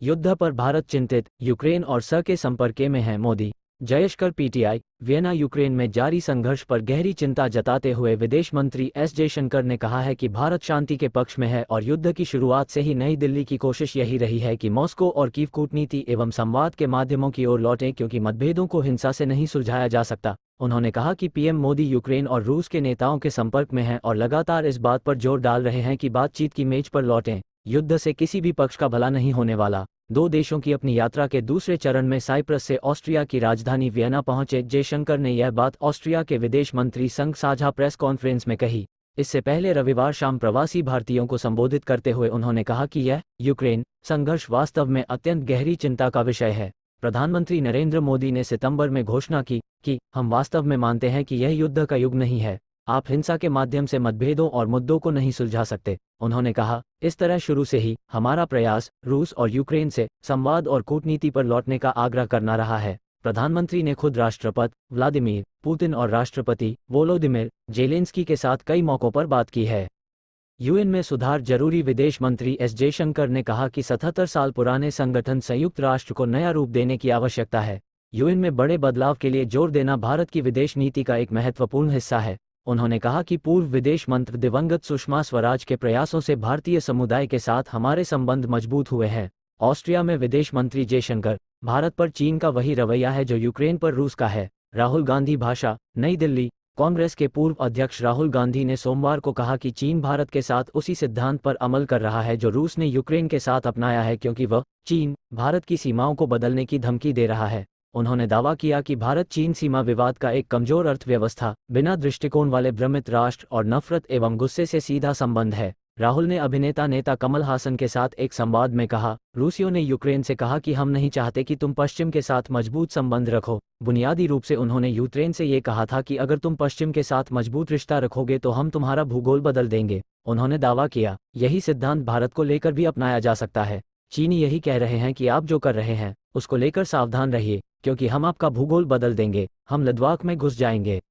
युद्ध पर भारत चिंतित, यूक्रेन और स के संपर्क में है Modi. Jaishankar PTI, Vienna. Ukraine में जारी संघर्ष पर गहरी चिंता जताते हुए विदेश मंत्री एस जयशंकर ने कहा है कि भारत शांति के पक्ष में है और युद्ध की शुरुआत से ही नई दिल्ली की कोशिश यही रही है कि मॉस्को और कीव कूटनीति एवं संवाद के माध्यमों की ओर लौटें, क्योंकि मतभेदों को हिंसा से नहीं सुलझाया जा सकता। उन्होंने कहा कि पीएम मोदी यूक्रेन और रूस के नेताओं के संपर्क में हैं और लगातार इस बात पर जोर डाल रहे हैं कि बातचीत की मेज पर लौटें। युद्ध से किसी भी पक्ष का भला नहीं होने वाला। दो देशों की अपनी यात्रा के दूसरे चरण में साइप्रस से ऑस्ट्रिया की राजधानी वियना पहुंचे जयशंकर ने यह बात ऑस्ट्रिया के विदेश मंत्री संघ साझा प्रेस कॉन्फ्रेंस में कही। इससे पहले रविवार शाम प्रवासी भारतीयों को संबोधित करते हुए उन्होंने कहा कि यह यूक्रेन संघर्ष वास्तव में अत्यंत गहरी चिंता का विषय है। प्रधानमंत्री नरेंद्र मोदी ने सितंबर में घोषणा की कि हम वास्तव में मानते हैं कि यह युद्ध का युग नहीं है। आप हिंसा के माध्यम से मतभेदों और मुद्दों को नहीं सुलझा सकते। उन्होंने कहा, इस तरह शुरू से ही हमारा प्रयास रूस और यूक्रेन से संवाद और कूटनीति पर लौटने का आग्रह करना रहा है। प्रधानमंत्री ने खुद राष्ट्रपति व्लादिमीर पुतिन और राष्ट्रपति वोलोदिमीर जेलेंस्की के साथ कई मौकों पर बात की है। यूएन में सुधार जरूरी। विदेश मंत्री एस जयशंकर ने कहा कि 77 साल पुराने संगठन संयुक्त राष्ट्र को नया रूप देने की आवश्यकता है। यूएन में बड़े बदलाव के लिए जोर देना भारत की विदेश नीति का एक महत्वपूर्ण हिस्सा है। उन्होंने कहा कि पूर्व विदेश मंत्री दिवंगत सुषमा स्वराज के प्रयासों से भारतीय समुदाय के साथ हमारे संबंध मजबूत हुए हैं। ऑस्ट्रिया में विदेश मंत्री जयशंकर, भारत पर चीन का वही रवैया है जो यूक्रेन पर रूस का है। राहुल गांधी भाषा। नई दिल्ली। कांग्रेस के पूर्व अध्यक्ष राहुल गांधी ने सोमवार को कहा कि चीन भारत के साथ उसी सिद्धांत पर अमल कर रहा है जो रूस ने यूक्रेन के साथ अपनाया है, क्योंकि वह चीन भारत की सीमाओं को बदलने की धमकी दे रहा है। उन्होंने दावा किया कि भारत चीन सीमा विवाद का एक कमजोर अर्थव्यवस्था, बिना दृष्टिकोण वाले भ्रमित राष्ट्र और नफरत एवं गुस्से से सीधा संबंध है। राहुल ने अभिनेता नेता कमल हासन के साथ एक संवाद में कहा, रूसियों ने यूक्रेन से कहा कि हम नहीं चाहते कि तुम पश्चिम के साथ मजबूत संबंध रखो। बुनियादी रूप से उन्होंने यूक्रेन से ये कहा था कि अगर तुम पश्चिम के साथ मजबूत रिश्ता रखोगे तो हम तुम्हारा भूगोल बदल देंगे। उन्होंने दावा किया, यही सिद्धांत भारत को लेकर भी अपनाया जा सकता है। चीनी यही कह रहे हैं कि आप जो कर रहे हैं उसको लेकर सावधान रहिए, क्योंकि हम आपका भूगोल बदल देंगे, हम लद्दाख में घुस जाएंगे।